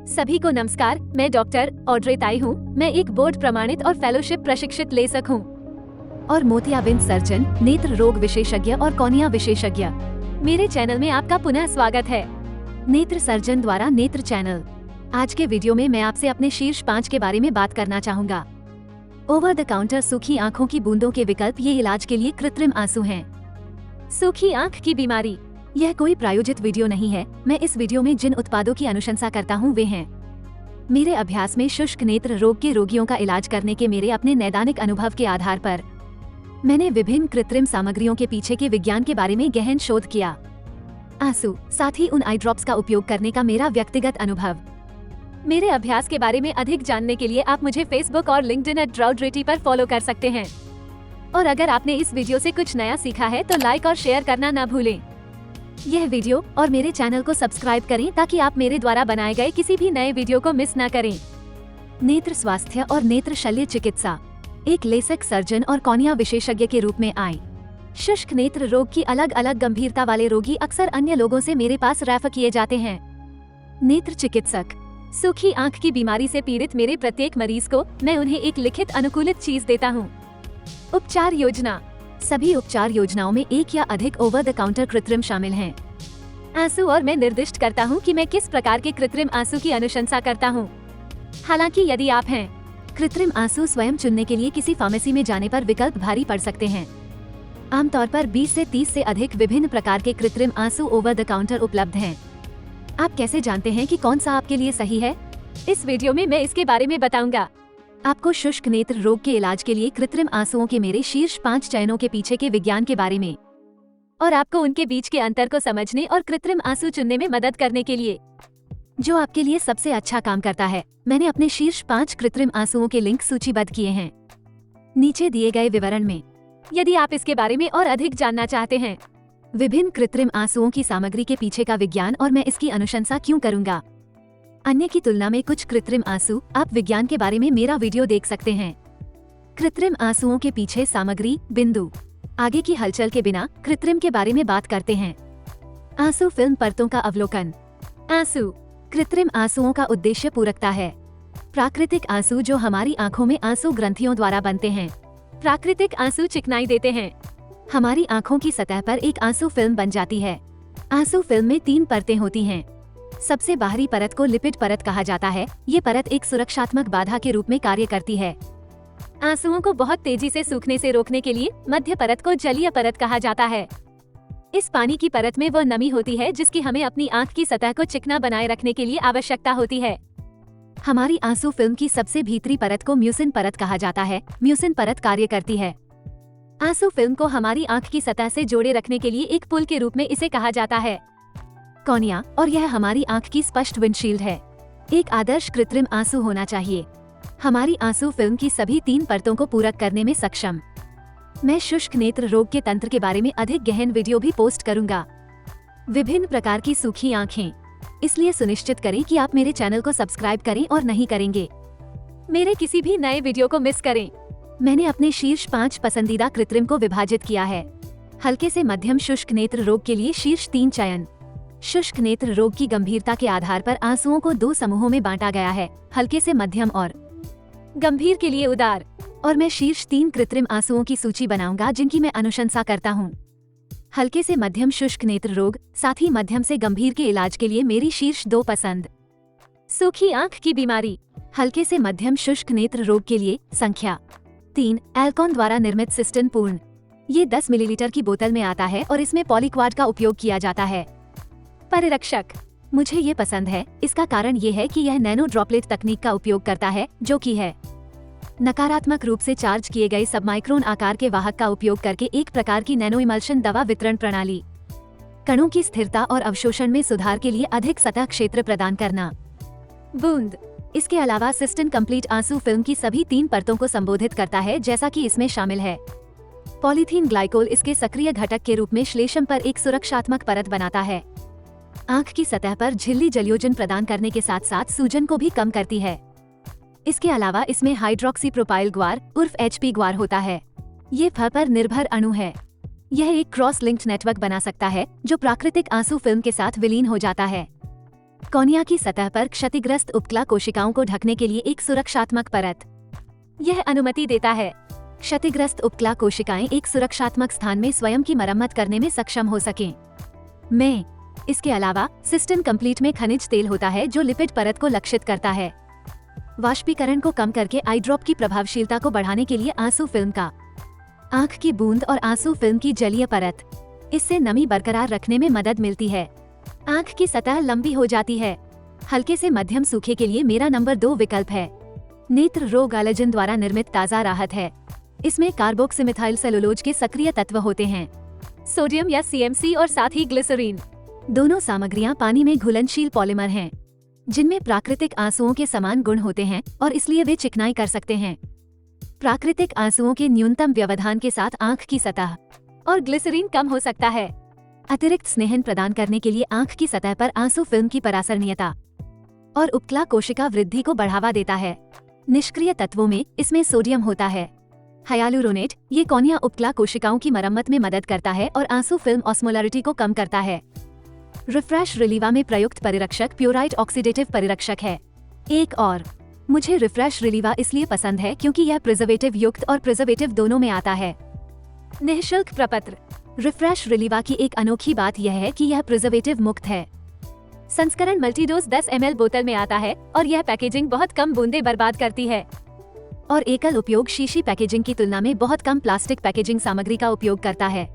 सभी को नमस्कार। मैं डॉक्टर ऑड्रे ताई हूँ। मैं एक बोर्ड प्रमाणित और फेलोशिप प्रशिक्षित लेसक हूँ और मोतियाबिंद सर्जन, नेत्र रोग विशेषज्ञ और कॉर्निया विशेषज्ञ। मेरे चैनल में आपका पुनः स्वागत है। नेत्र सर्जन द्वारा नेत्र चैनल। आज के वीडियो में मैं आपसे अपने शीर्ष 5 के बारे में बात करना चाहूँगा। ओवर द काउंटर सूखी आँखों की बूंदों के विकल्प। ये इलाज के लिए कृत्रिम आंसू हैं। सूखी आँख की बीमारी। यह कोई प्रायोजित वीडियो नहीं है। मैं इस वीडियो में जिन उत्पादों की अनुशंसा करता हूँ वे हैं मेरे अभ्यास में शुष्क नेत्र रोग के रोगियों का इलाज करने के मेरे अपने नैदानिक अनुभव के आधार पर। मैंने विभिन्न कृत्रिम सामग्रियों के पीछे के विज्ञान के बारे में गहन शोध किया। आंसू, साथ ही उन आई ड्रॉप्स का उपयोग करने का मेरा व्यक्तिगत अनुभव। मेरे अभ्यास के बारे में अधिक जानने के लिए आप मुझे फेसबुक और लिंक्डइन @ड्राउड्रेटी पर फॉलो कर सकते हैं। और अगर आपने इस वीडियो से कुछ नया सीखा है तो लाइक और शेयर करना न भूलें। यह वीडियो और मेरे चैनल को सब्सक्राइब करें ताकि आप मेरे द्वारा बनाए गए किसी भी नए वीडियो को मिस न करें। नेत्र स्वास्थ्य और नेत्र शल्य चिकित्सा। एक लेसक सर्जन और कॉर्निया विशेषज्ञ के रूप में आए शुष्क नेत्र रोग की अलग अलग गंभीरता वाले रोगी अक्सर अन्य लोगों से मेरे पास रेफर किए जाते हैं। नेत्र चिकित्सक। सूखी आंख की बीमारी से पीड़ित मेरे प्रत्येक मरीज को मैं उन्हें एक लिखित अनुकूलित चीज देता हूँ। उपचार योजना। सभी उपचार योजनाओं में एक या अधिक ओवर द काउंटर कृत्रिम शामिल हैं। आंसू, और मैं निर्दिष्ट करता हूं कि मैं किस प्रकार के कृत्रिम आंसू की अनुशंसा करता हूं। हालांकि यदि आप हैं कृत्रिम आंसू स्वयं चुनने के लिए किसी फार्मेसी में जाने पर विकल्प भारी पड़ सकते हैं। आमतौर पर 20 से 30 से अधिक विभिन्न प्रकार के कृत्रिम आंसू ओवर द काउंटर उपलब्ध हैं। आप कैसे जानते हैं कि कौन सा आपके लिए सही है? इस वीडियो में मैं इसके बारे में बताऊंगा। आपको शुष्क नेत्र रोग के इलाज के लिए कृत्रिम आंसुओं के मेरे शीर्ष 5 चयनों के पीछे के विज्ञान के बारे में और आपको उनके बीच के अंतर को समझने और कृत्रिम आंसू चुनने में मदद करने के लिए जो आपके लिए सबसे अच्छा काम करता है। मैंने अपने शीर्ष 5 कृत्रिम आंसुओं के लिंक सूचीबद्ध किए हैं नीचे दिए गए विवरण में, यदि आप इसके बारे में और अधिक जानना चाहते हैं। विभिन्न कृत्रिम आंसुओं की सामग्री के पीछे का विज्ञान और मैं इसकी अनुशंसा क्यों करूंगा। अन्य की तुलना में कुछ कृत्रिम आंसू। आप विज्ञान के बारे में मेरा वीडियो देख सकते हैं। कृत्रिम आंसुओं के पीछे सामग्री बिंदु। आगे की हलचल के बिना कृत्रिम के बारे में बात करते हैं। आंसू फिल्म परतों का अवलोकन। आंसू। कृत्रिम आंसुओं का उद्देश्य पूरकता है। प्राकृतिक आंसू जो हमारी आंखों में आंसू ग्रंथियों द्वारा बनते हैं। प्राकृतिक आंसू चिकनाई देते हैं। हमारी आंखों की सतह पर एक आंसू फिल्म बन जाती है। आंसू फिल्म में 3 परतें होती हैं। सबसे बाहरी परत को लिपिड परत कहा जाता है। ये परत एक सुरक्षात्मक बाधा के रूप में कार्य करती है। आंसुओं को बहुत तेजी से सूखने से रोकने के लिए मध्य परत को जलीय परत कहा जाता है। इस पानी की परत में वह नमी होती है जिसकी हमें अपनी आंख की सतह को चिकना बनाए रखने के लिए आवश्यकता होती है। हमारी आंसू फिल्म की सबसे भीतरी परत को म्यूसिन परत कहा जाता है। म्यूसिन परत कार्य करती है आंसू फिल्म को हमारी आंख की सतह से जोड़े रखने के लिए एक पुल के रूप में इसे कहा जाता है कॉर्निया, और यह हमारी आंख की स्पष्ट विंडशील्ड है। एक आदर्श कृत्रिम आंसू होना चाहिए हमारी आंसू फिल्म की सभी 3 परतों को पूरक करने में सक्षम। मैं शुष्क नेत्र रोग के तंत्र के बारे में अधिक गहन वीडियो भी पोस्ट करूंगा। विभिन्न प्रकार की सूखी आंखें। इसलिए सुनिश्चित करें कि आप मेरे चैनल को सब्सक्राइब करें और नहीं करेंगे मेरे किसी भी नए वीडियो को मिस करें। मैंने अपने शीर्ष 5 पसंदीदा कृत्रिम को विभाजित किया है। हल्के से मध्यम शुष्क नेत्र रोग के लिए शीर्ष 3 चयन। शुष्क नेत्र रोग की गंभीरता के आधार पर आंसुओं को 2 समूहों में बांटा गया है, हल्के से मध्यम और गंभीर के लिए उदार। और मैं शीर्ष 3 कृत्रिम आंसुओं की सूची बनाऊंगा जिनकी मैं अनुशंसा करता हूं। हल्के से मध्यम शुष्क नेत्र रोग, साथ ही मध्यम से गंभीर के इलाज के लिए मेरी शीर्ष 2 पसंद। सूखी आंख की बीमारी। हल्के से मध्यम शुष्क नेत्र रोग के लिए संख्या 3 एल्कॉन द्वारा निर्मित सिस्टन पूर्ण। ये 10 मिलीलीटर की बोतल में आता है और इसमें पॉलीक्वाड का उपयोग किया जाता है। परिरक्षक। मुझे ये पसंद है। इसका कारण ये है कि यह नैनो ड्रॉपलेट तकनीक का उपयोग करता है जो कि है नकारात्मक रूप से चार्ज किए गए सबमाइक्रोन आकार के वाहक का उपयोग करके एक प्रकार की नैनो इमल्शन दवा वितरण प्रणाली। कणों की स्थिरता और अवशोषण में सुधार के लिए अधिक सतह क्षेत्र प्रदान करना। बूंद। इसके अलावा सिस्टन कंप्लीट आंसू फिल्म की सभी 3 परतों को संबोधित करता है जैसा कि इसमें शामिल है। पॉलीथीन ग्लाइकोल इसके सक्रिय घटक के रूप में श्लेष्म पर एक सुरक्षात्मक परत बनाता है। आंख की सतह पर झिल्ली जलयोजन प्रदान करने के साथ साथ सूजन को भी कम करती है। इसके अलावा इसमें हाइड्रोक्सी प्रोपाइल ग्वार उर्फ HP ग्वार होता है। ये फ पर निर्भर अणु है। यह एक क्रॉस लिंक्ड नेटवर्क बना सकता है जो प्राकृतिक आंसू फिल्म के साथ विलीन हो जाता है। कॉर्निया की सतह पर क्षतिग्रस्त उपकला कोशिकाओं को ढकने के लिए एक सुरक्षात्मक परत। यह अनुमति देता है क्षतिग्रस्त उपकला कोशिकाएं एक सुरक्षात्मक स्थान में स्वयं की मरम्मत करने में सक्षम हो सकें। इसके अलावा सिस्टन कंप्लीट में खनिज तेल होता है जो लिपिड परत को लक्षित करता है। वाष्पीकरण को कम करके आई ड्रॉप की प्रभावशीलता को बढ़ाने के लिए आंसू फिल्म का आंख की बूंद और आंसू फिल्म की जलीय परत, इससे नमी बरकरार रखने में मदद मिलती है। आंख की सतह लंबी हो जाती है। हल्के से मध्यम सूखे के लिए मेरा नंबर 2 विकल्प है। नेत्र रोग एलर्जन द्वारा निर्मित ताज़ा राहत है। इसमें कार्बोक्सिमिथाइल सेलुलोज के सक्रिय तत्व होते हैं, सोडियम या CMC और साथ ही ग्लिसरीन। दोनों सामग्रियां पानी में घुलनशील पॉलीमर हैं, जिनमें प्राकृतिक आंसुओं के समान गुण होते हैं और इसलिए वे चिकनाई कर सकते हैं। प्राकृतिक आंसुओं के न्यूनतम व्यवधान के साथ आंख की सतह और ग्लिसरीन कम हो सकता है। अतिरिक्त स्नेहन प्रदान करने के लिए आंख की सतह पर आंसू फिल्म की परासरणीयता और उपकला कोशिका वृद्धि को बढ़ावा देता है। निष्क्रिय तत्वों में इसमें सोडियम होता है हाइलुरोनेट। ये कॉर्निया उपकला कोशिकाओं की मरम्मत में मदद करता है और आंसू फिल्म ऑस्मोलरिटी को कम करता है। रिफ्रेश रिलीवा में प्रयुक्त परिरक्षक प्योराइट ऑक्सीडेटिव परिरक्षक है। एक और मुझे रिफ्रेश रिलीवा इसलिए पसंद है क्योंकि यह प्रिजर्वेटिव युक्त और प्रिजर्वेटिव दोनों में आता है। निःशुल्क प्रपत्र। रिफ्रेश रिलीवा की एक अनोखी बात यह है कि यह प्रिजर्वेटिव मुक्त है। संस्करण मल्टीडोज 10 ml बोतल में आता है और यह पैकेजिंग बहुत कम बूंदें बर्बाद करती है और एकल उपयोग शीशी पैकेजिंग की तुलना में बहुत कम प्लास्टिक पैकेजिंग सामग्री का उपयोग करता है।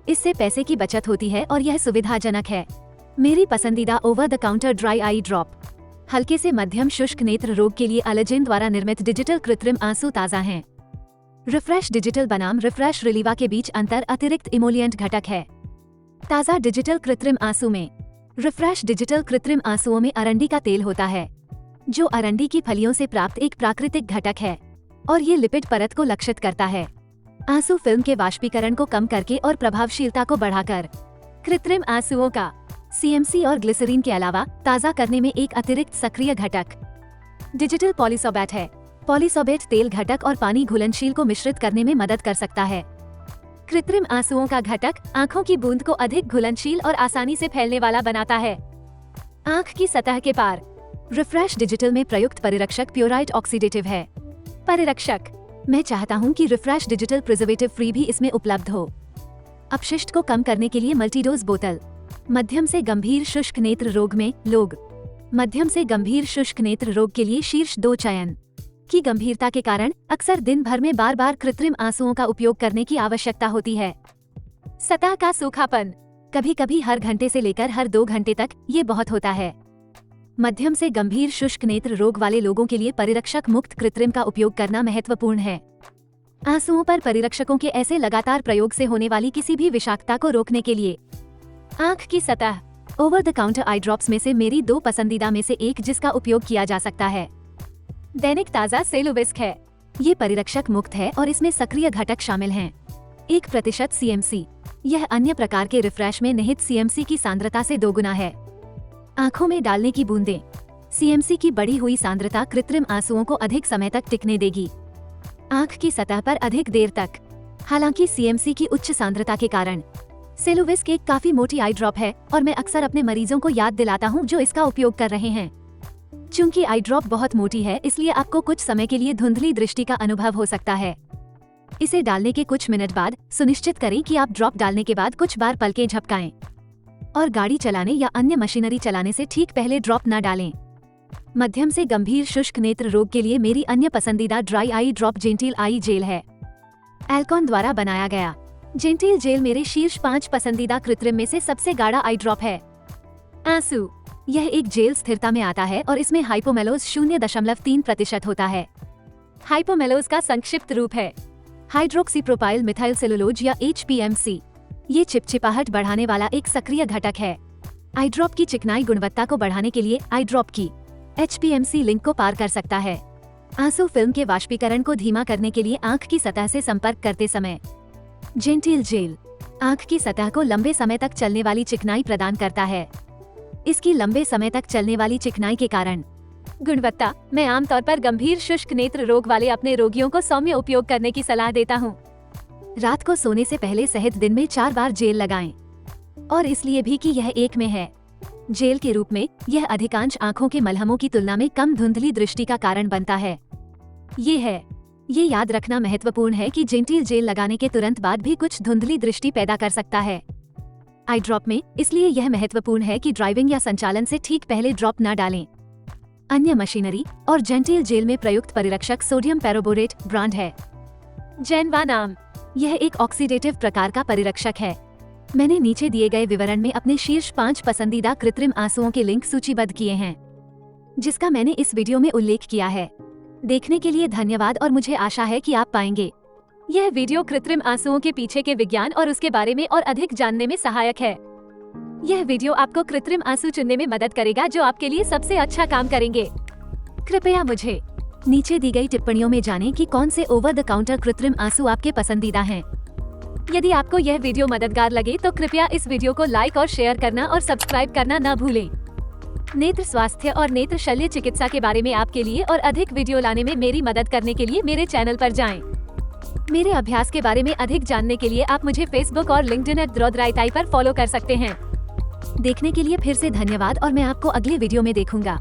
इससे पैसे की बचत होती है और यह सुविधाजनक है। मेरी पसंदीदा over the counter dry eye drop हल्के से मध्यम शुष्क नेत्र रोग के लिए एलर्जन द्वारा निर्मित डिजिटल कृत्रिम आंसू ताज़ा हैं। रिफ्रेश डिजिटल बनाम रिफ्रेश रिलीवा के बीच अंतर अतिरिक्त इमोलिएंट घटक है। ताज़ा डिजिटल कृत्रिम आंसू में रिफ्रेश डिजिटल कृत्रिम आंसुओं में अरंडी का तेल होता है, जो अरंडी की फलियों से प्राप्त एक प्राकृतिक घटक है और ये लिपिड परत को लक्षित करता है, आंसू फिल्म के वाष्पीकरण को कम करके और प्रभावशीलता को बढ़ाकर। कृत्रिम आंसुओं का CMC और ग्लिसरीन के अलावा ताज़ा करने में एक अतिरिक्त सक्रिय घटक डिजिटल पॉलीसोबेट है। पॉलीसोबेट तेल घटक और पानी घुलनशील को मिश्रित करने में मदद कर सकता है। कृत्रिम आंसुओं का घटक आंखों की बूंद को अधिक घुलनशील और आसानी से फैलने वाला बनाता है। आंख की सतह के पार रिफ्रेश डिजिटल में प्रयुक्त परिरक्षक प्योराइट ऑक्सीडेटिव है। परिरक्षक। मैं चाहता हूं कि रिफ्रेश डिजिटल प्रिजर्वेटिव फ्री भी इसमें उपलब्ध हो। अपशिष्ट को कम करने के लिए मल्टीडोज बोतल। मध्यम से गंभीर शुष्क नेत्र रोग में लोग मध्यम से गंभीर शुष्क नेत्र रोग के लिए शीर्ष 2 चयन की गंभीरता के कारण अक्सर दिन भर में बार बार कृत्रिम आंसुओं का उपयोग करने की आवश्यकता होती है। सतह का सूखापन। कभी कभी हर घंटे से लेकर हर 2 घंटे तक ये बहुत होता है। मध्यम से गंभीर शुष्क नेत्र रोग वाले लोगों के लिए परिरक्षक मुक्त कृत्रिम का उपयोग करना महत्वपूर्ण है। आंसुओं पर परिरक्षकों के ऐसे लगातार प्रयोग से होने वाली किसी भी विषाक्तता को रोकने के लिए। आंख की सतह। Over the counter eye drops में से मेरी 2 पसंदीदा में से एक जिसका उपयोग किया जा सकता है दैनिक ताज़ा सेलुविस्क है। ये परिरक्षक मुक्त है और इसमें सक्रिय घटक शामिल हैं। 1% CMC। यह अन्य प्रकार के रिफ्रेश में निहित CMC की सांद्रता से 2 गुना है। आंखों में डालने की बूंदें। CMC की बढ़ी हुई सांद्रता कृत्रिम आंसुओं को अधिक समय तक टिकने देगी, आंख की सतह पर अधिक देर तक। हालांकि CMC की उच्च सांद्रता के कारण सेलुविस्क एक काफी मोटी आई ड्रॉप है और मैं अक्सर अपने मरीजों को याद दिलाता हूं जो इसका उपयोग कर रहे हैं। चूंकि आई ड्रॉप बहुत मोटी है, इसलिए आपको कुछ समय के लिए धुंधली दृष्टि का अनुभव हो सकता है। इसे डालने के कुछ मिनट बाद सुनिश्चित करें कि आप ड्रॉप डालने के बाद कुछ बार पलकें झपकाएं और गाड़ी चलाने या अन्य मशीनरी चलाने से ठीक पहले ड्रॉप न डालें। मध्यम से गंभीर शुष्क नेत्र रोग के लिए मेरी अन्य पसंदीदा ड्राई आई ड्रॉप जेंटिल आई जेल है। एल्कॉन द्वारा बनाया गया जेंटिल जेल मेरे शीर्ष 5 पसंदीदा कृत्रिम में से सबसे गाढ़ा आई ड्रॉप है। आंसू। यह एक जेल स्थिरता में आता है और इसमें हाइपोमेलोज 0.3% होता है। हाइपोमेलोज का संक्षिप्त रूप है हाइड्रोक्सीप्रोपाइल मिथाइल सेलुलोज या HPMC। ये चिपचिपाहट बढ़ाने वाला एक सक्रिय घटक है। आई ड्रॉप की चिकनाई गुणवत्ता को बढ़ाने के लिए आई ड्रॉप की HPMC लिंक को पार कर सकता है। आंसू फिल्म के वाष्पीकरण को धीमा करने के लिए आंख की सतह से संपर्क करते समय जेंटिल जेल आंख की सतह को लंबे समय तक चलने वाली चिकनाई प्रदान करता है। इसकी लंबे समय तक चलने वाली चिकनाई के कारण गुणवत्ता। मैं आमतौर पर गंभीर शुष्क नेत्र रोग वाले अपने रोगियों को सौम्य उपयोग करने की सलाह देता हूँ। रात को सोने से पहले सहित दिन में 4 बार जेल लगाएं और इसलिए भी कि यह एक में है। जेल के रूप में यह अधिकांश आँखों के मलहमों की तुलना में कम धुंधली दृष्टि का कारण बनता है। ये याद रखना महत्वपूर्ण है कि जेंटिल जेल लगाने के तुरंत बाद भी कुछ धुंधली दृष्टि पैदा कर सकता है आई ड्रॉप में। इसलिए यह महत्वपूर्ण है कि ड्राइविंग या संचालन से ठीक पहले ड्रॉप न डालें। अन्य मशीनरी और जेंटिल जेल में प्रयुक्त परिरक्षक सोडियम पेरोबोरेट ब्रांड है। जेनवा नाम, यह एक ऑक्सीडेटिव प्रकार का परिरक्षक है। मैंने नीचे दिए गए विवरण में अपने शीर्ष 5 पसंदीदा कृत्रिम आंसुओं के लिंक सूचीबद्ध किए हैं, जिसका मैंने इस वीडियो में उल्लेख किया है। देखने के लिए धन्यवाद और मुझे आशा है कि आप पाएंगे यह वीडियो कृत्रिम आंसुओं के पीछे के विज्ञान और उसके बारे में और अधिक जानने में सहायक है। यह वीडियो आपको कृत्रिम आंसू चुनने में मदद करेगा जो आपके लिए सबसे अच्छा काम करेंगे। कृपया मुझे नीचे दी गई टिप्पणियों में जानें कि कौन से ओवर द काउंटर कृत्रिम आंसू आपके पसंदीदा हैं। यदि आपको यह वीडियो मददगार लगे तो कृपया इस वीडियो को लाइक और शेयर करना और सब्सक्राइब करना न भूलें। नेत्र स्वास्थ्य और नेत्र शल्य चिकित्सा के बारे में आपके लिए और अधिक वीडियो लाने में मेरी मदद करने के लिए मेरे चैनल पर जाएं। मेरे अभ्यास के बारे में अधिक जानने के लिए आप मुझे फेसबुक और लिंक्डइन @द्रोदराइताई पर फॉलो कर सकते हैं। देखने के लिए फिर से धन्यवाद और मैं आपको अगले वीडियो में देखूंगा।